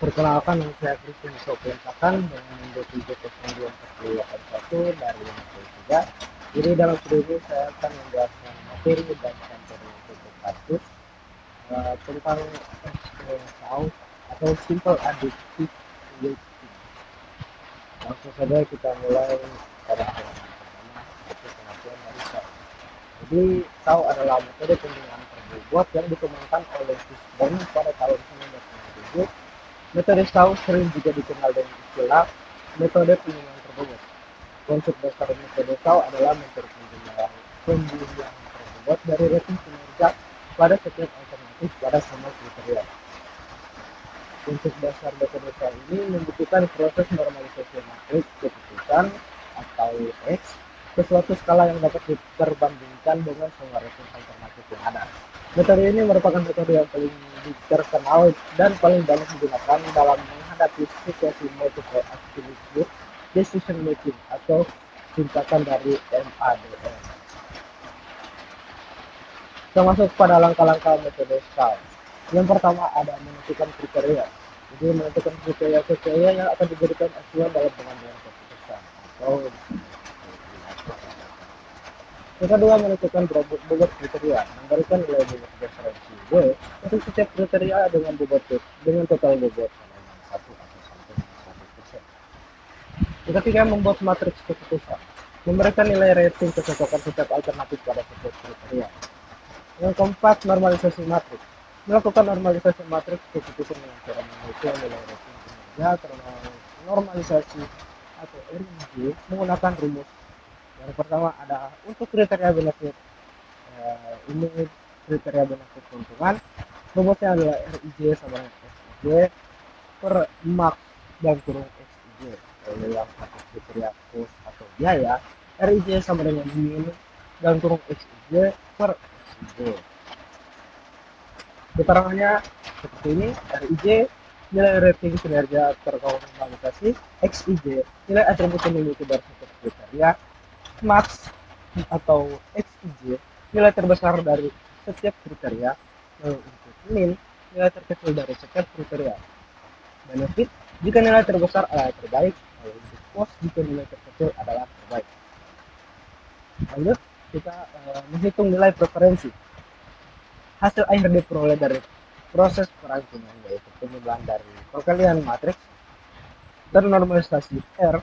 Perkenalkan, nama saya Christian Sofian dengan D70241 dari 53. Jadi dalam video ini saya akan menjelaskan materi dan contoh untuk kasus tentang exponential atau simple additive relating. Langsung saja kita mulai pada halaman pertama, yaitu pengertian dari tau. Jadi tau adalah metode pembuatan terbobot yang dikembangkan oleh Fishburne pada tahun 1997. Metode tau sering juga dikenal dengan istilah metode pembunuhan terbobot. Konsep dasar metode tau adalah metode pembunuhan terbobot dari rating kinerja pada setiap alternatif pada semua kriteria. Konsep dasar metode tau ini membutuhkan proses normalisasi matrik keputusan atau X ke suatu skala yang dapat diperbandingkan dengan semua rating alternatif yang ada. Metode ini merupakan metode yang paling terkenal dan paling banyak digunakan dalam menghadapi situasi multiple attribute decision making atau singkatan dari MADM. Kita masuk pada langkah-langkah metode STAR. Yang pertama ada menentukan kriteria. Jadi menentukan kriteria yang akan diberikan acuan dalam pengambilan keputusan atau yang kedua, menentukan bobot kriteria, memberikan nilai bobot referensi B untuk setiap kriteria dengan bobot dengan total bobot 1 atau sampai 100%. Yang ketiga, membuat matriks keputusan, memberikan nilai rating kecocokan setiap alternatif pada setiap kriteria. Yang keempat, normalisasi matriks, melakukan normalisasi matriks keputusan dengan cara mengukur nilai rating kinerja karena normalisasi atau RIG menggunakan rumus. Yang pertama ada untuk kriteria benefit, ini kriteria benefit keuntungan, rumusnya adalah RIJ sama dengan XIJ per max dan kurung XIJ. Kalau yang satu kriteria cost atau biaya, RIJ sama dengan min dan kurung XIJ per XIJ. Keterangannya seperti ini: RIJ nilai rating kinerja ternormalisasi, XIJ nilai atribut yang dimiliki dari setiap kriteria, max atau XIJ nilai terbesar dari setiap kriteria, lalu untuk min nilai terkecil dari setiap kriteria, benefit jika nilai terbesar adalah terbaik, lalu untuk cost jika nilai terkecil adalah terbaik. Lanjut kita menghitung nilai preferensi. Hasil akhir diperoleh dari proses perangkuman, yaitu penjumlahan dari perkalian matriks dan normalisasi R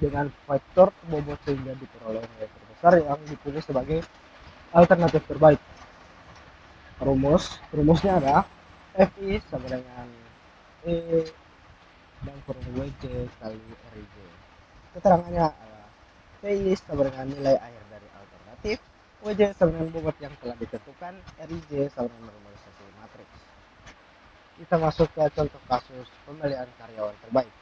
dengan faktor bobot sehingga diperoleh nilai terbesar yang dipilih sebagai alternatif terbaik. Rumusnya adalah FI sama dengan E dan kurung WJ kali RIJ. Keterangannya adalah PI sama dengan nilai akhir dari alternatif, WJ sama dengan bobot yang telah ditentukan, RIJ sama dengan normalisasi matriks. Kita masuk ke contoh kasus pemilihan karyawan terbaik.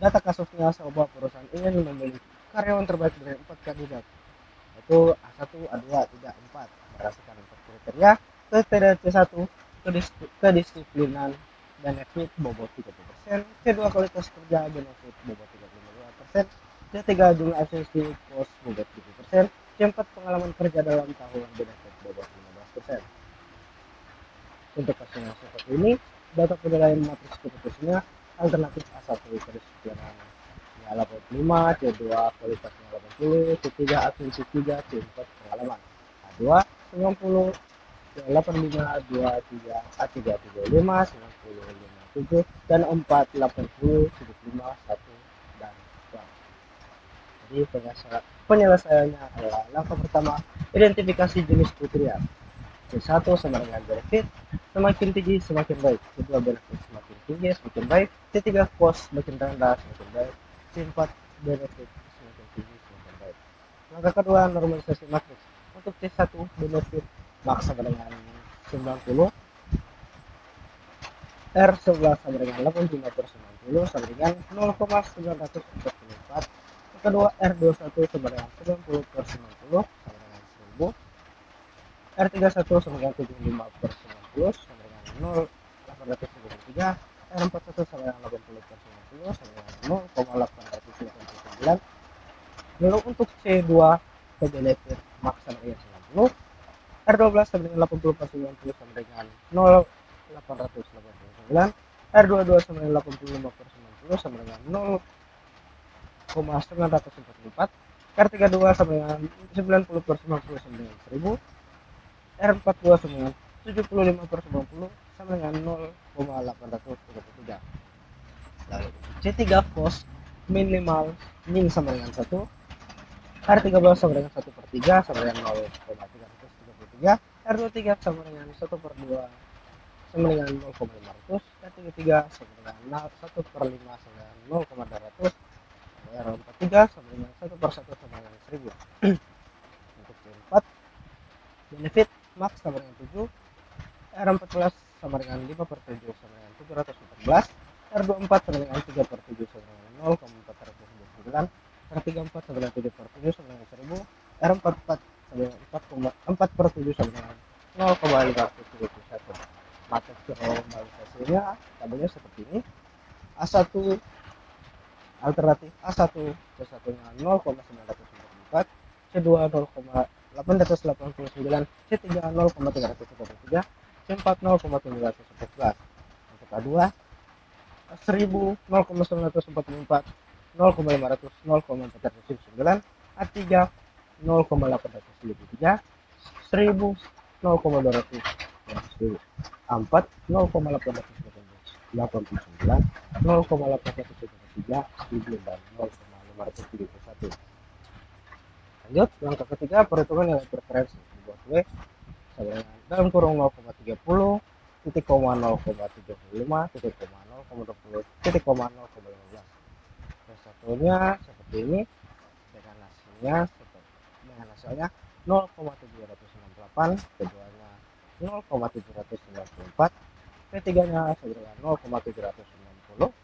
Data kasusnya, sebuah perusahaan ingin memilih karyawan terbaik dari 4 kandidat, yaitu A1, A2, A3, A4 berdasarkan 4 kriteria. Kriteria C1 kedisiplinan, benefit bobot 30%, C2 kualitas kerja, benefit bobot 35%, C3 jumlah absensi cost bobot 7%, C4 pengalaman kerja dalam tahun, benefit bobot 15%. Untuk kasus yang seperti ini, data penilaian matriks keputusannya alternatif A1 kedisiplinan 85, C2 kualitasnya 80, C3 absensi 3, C4 pengalaman, A2 90, C85 23, A3 35, 90 57, dan 4 80 75 1 dan 1. Jadi penyelesaiannya adalah langkah pertama, identifikasi jenis kriteria. C1 sama dengan benefit, semakin tinggi semakin baik, C2 benefit semakin tinggi semakin baik, C3 cost semakin rendah semakin baik, C4 benefit semakin tinggi semakin baik. Langkah kedua, normalisasi matriks. Untuk C1 benefit max sama dengan 90, R11 sama dengan 85 per 90 sama dengan 0,944. Yang kedua, R21 sama dengan 90 per 90 sama dengan 1000, R31 sama dengan 75 per 90 sama dengan 0,893, R41 sama dengan 80 per 90 sama dengan 0,889. Lalu untuk C2 benefit max sama dengan 90, R12 sama dengan 80 per 90 sama dengan 0,889, R22 sama dengan 85 per 90 sama dengan 0,944. R32 sama dengan 90 per 90 sama dengan 1000. R42 sama dengan 75 per 90 sama dengan 0,833. Lalu C3 cos minimal min sama dengan 1. R13 sama dengan 1 per 3 sama dengan 0,333. R23 sama dengan 1 per 2 sama dengan 0,500. R33 sama dengan 1 per 5 sama dengan 0,200. R43 sama dengan 1 per 1 sama dengan 1000. Untuk C4 benefit max sama dengan 7. R14 sama dengan 5 per 7 sama dengan 714. R24 sama dengan 3 per 7 sama dengan 0,429. R34 sama dengan 7 per 7 sama dengan 1000. R44 sama dengan 4 per 7 sama dengan 0,531. Matriks normalisasinya tabelnya seperti ini. A1 alternatif A1 C1-nya 0,944, C2 0,889, C3 0,333, C4 0,714. Untuk A2 1000 0,944, 0,500 0,409, A3 0,853, 1000 0,200, A4 0,889, 0,893, 1000 dan 0,571. Lanjut langkah ketiga, perhitungan nilai preferensi. Dibuat W sama dengan dalam kurung 0,30, titik koma 0,75, titik koma 0,20, titik koma 0,15. Satunya seperti ini dengan hasilnya 0,768, keduanya 0,794, P3-nya sama dengan 0,760,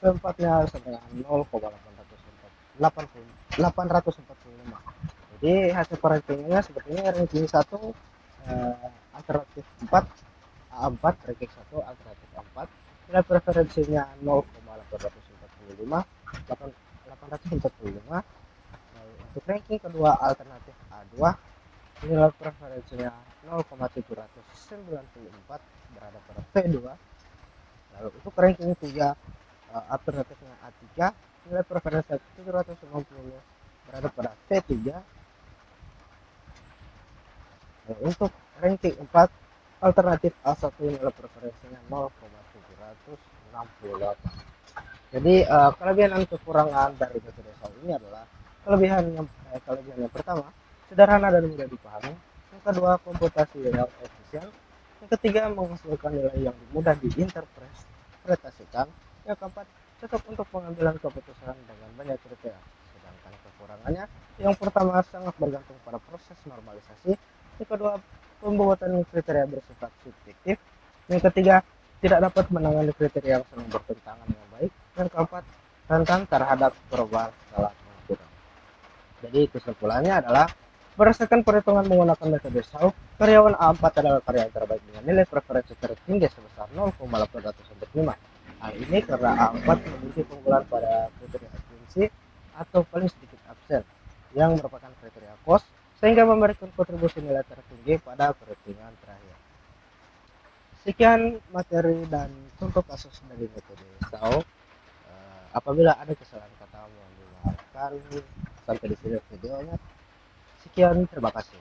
P4-nya sama dengan 0,845. Jadi hasil rankingnya seperti ini. Ranking 1 alternatif 4, A4 ranking 1 alternatif 4. Nilai preferensinya 0,845, 845. Lalu untuk ranking kedua alternatif A2, nilai preferensinya 0,794 berada pada P2. Lalu untuk ranking 3 alternatifnya A3, nilai preferensi 750 berada pada P3. Untuk ranking 4 alternatif A1, nilai preferensinya 0,768. Jadi kelebihan dan kekurangan dari metode SAO ini adalah kelebihan yang pertama, sederhana dan mudah dipahami. Yang kedua, komputasi yang efisien. Yang ketiga, menghasilkan nilai yang mudah diinterpretasikan. Yang keempat, cocok untuk pengambilan keputusan dengan banyak kriteria. Sedangkan kekurangannya, yang pertama, sangat bergantung pada proses normalisasi. Yang kedua, pembuatan kriteria bersifat subjektif. Yang ketiga, tidak dapat menangani kriteria yang saling bertentangan dengan baik. Yang keempat, rentan terhadap perubahan skala pengaturan. Jadi kesimpulannya adalah berdasarkan perhitungan menggunakan metode SAO, karyawan A4 adalah karyawan terbaik dengan nilai preferensi tertinggi sebesar 0,805. Hal ini karena A4 memiliki keunggulan pada kriteria efisiensi atau paling sedikit absen, yang merupakan kriteria cost, sehingga memberikan kontribusi nilai tertinggi pada perhitungan terakhir. Sekian materi dan contoh kasus dari metode SAO. Apabila ada kesalahan kata, mohon dimaafkan. Sampai di sini videonya. Sekian, terima kasih.